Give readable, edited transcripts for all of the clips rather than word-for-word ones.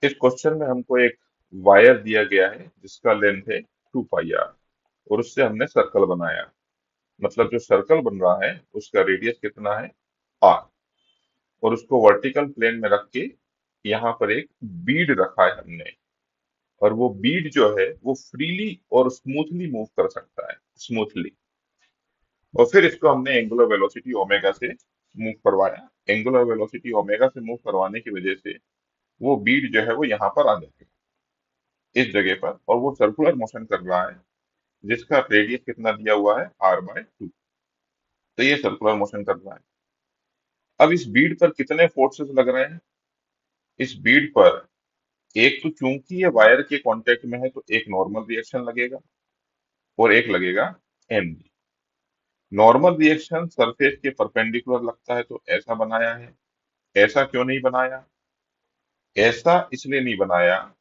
इस क्वेश्चन में हमको एक वायर दिया गया है जिसका लेंथ है 2 पाई आर, और उससे हमने सर्कल बनाया। मतलब जो सर्कल बन रहा है उसका रेडियस कितना है, आर। और उसको वर्टिकल प्लेन में रख के यहाँ पर एक बीड रखा है हमने। और वो बीड जो है वो फ्रीली और स्मूथली मूव कर सकता है, स्मूथली। और फिर इसको हमने एंगुलर वेलोसिटी ओमेगा से मूव करवाया। एंगुलर वेलोसिटी ओमेगा से मूव करवाने की वजह से वो बीड जो है वो यहाँ पर आ जाएगा, इस जगह पर, और वो सर्कुलर मोशन कर रहा है जिसका रेडियस कितना दिया हुआ है, r/2। तो ये सर्कुलर मोशन कर रहा है। अब इस बीड पर कितने फोर्सेस लग रहे हैं, इस बीड पर एक तो चूंकि ये वायर के कांटेक्ट में है तो एक नॉर्मल रिएक्शन लगेगा, और एक लगेगा mg। नॉर्मल रिएक्शन सरफेस के परपेंडिकुलर लगता है तो ऐसा बनाया है। ऐसा क्यों नहीं बनाया, ऐसा इसलिए नहीं बनाया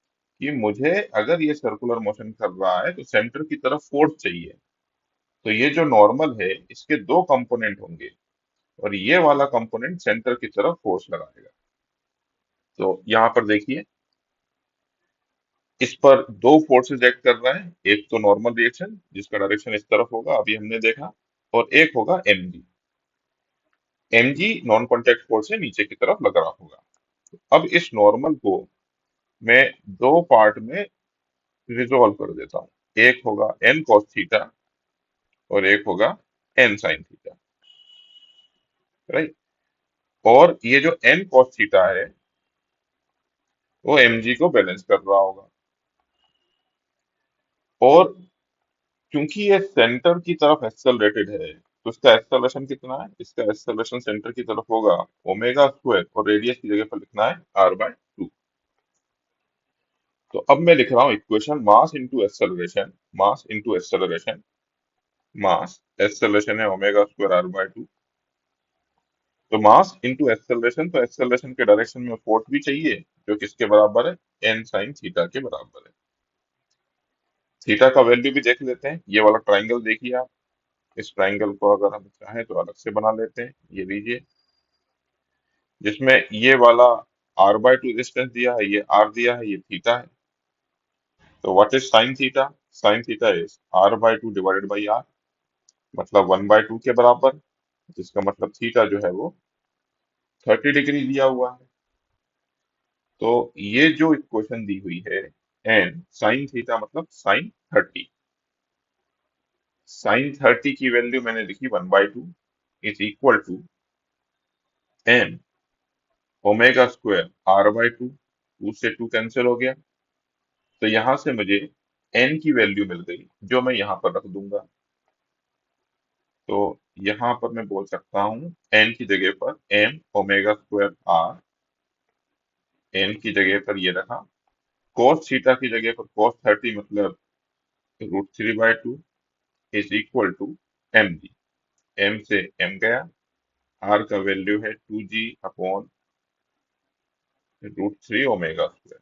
कि मुझे, अगर ये सर्कुलर मोशन कर रहा है तो सेंटर की तरफ फोर्स चाहिए। तो ये जो नॉर्मल है इसके दो कंपोनेंट होंगे, और ये वाला कंपोनेंट सेंटर की तरफ फोर्स लगाएगा। तो यहाँ पर देखिए, इस पर दो फोर्सेस एक्ट कर रहे हैं। एक तो नॉर्मल रिएक्शन जिसका डायरेक्शन इस तरफ होगा, अभी हमने देखा, और एक होगा mg। mg non contact force है, नीचे की तरफ लग रहा होगा। अब इस नॉर्मल को मैं दो पार्ट में रिजोल्व कर देता हूँ। एक होगा n cos थीटा और एक होगा n sin थीटा, राइट। और ये जो n cos थीटा है वो mg को बैलेंस कर रहा होगा। और क्योंकि ये सेंटर की तरफ एक्सेलरेटेड है तो इसका एक्सेलरेशन कितना है, इसका एक्सेलरेशन सेंटर की तरफ होगा ओमेगा स्क्वायर, और रेडियस की जगह पर लिखना है r/2। तो अब मैं लिख रहा हूँ equation, mass into acceleration, mass into acceleration, mass acceleration है ओमेगा स्क्वायर r/2। तो मास इंटू एक्सेलरेशन, तो एक्सेलरेशन के डायरेक्शन में फोर्स भी चाहिए जो किसके बराबर है, n sin थीटा के बराबर है। थीटा का वैल्यू भी देख लेते हैं। ये वाला ट्राइंगल देखिए आप, इस ट्राइंगल को अगर हम चाहें तो अलग से बना लेते हैं। ये लीजिए, जिसमें ये वाला r/2 डिस्टेंस दिया है, ये r दिया है, ये थीटा है। तो what is sine theta, sine theta is r/2 divided by r, मतलब 1/2 के बराबर। जिसका मतलब थीटा जो है वो 30 डिग्री दिया हुआ है। तो ये जो इक्वेशन दी हुई है, एन साइन थीटा मतलब साइन 30, साइन 30 की वैल्यू मैंने लिखी 1/2 is equal to N omega square r/2। Two से टू कैंसिल हो गया, तो यहां से मुझे एन की वैल्यू मिल गई जो मैं यहां पर रख दूंगा। तो यहां पर मैं बोल सकता हूँ एन की जगह पर M omega square R, N की जगह पर ये रखा। cos थीटा की जगह पर cos 30 मतलब √3/2 is equal to mg। m से m गया, r का वैल्यू है 2g/√3 ओमेगा स्क्वायर।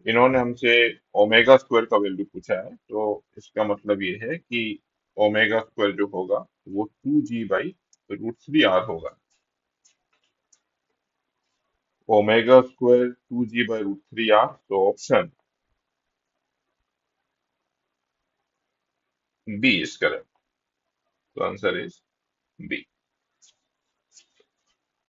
इन्होंने हमसे ओमेगा स्क्वायर का वैल्यू पूछा है, तो इसका मतलब ये है कि ओमेगा स्क्वायर जो होगा वो 2g/√3r होगा। ओमेगा स्क्वायर 2g/√3r, तो ऑप्शन बी इज करेक्ट। तो आंसर इज बी।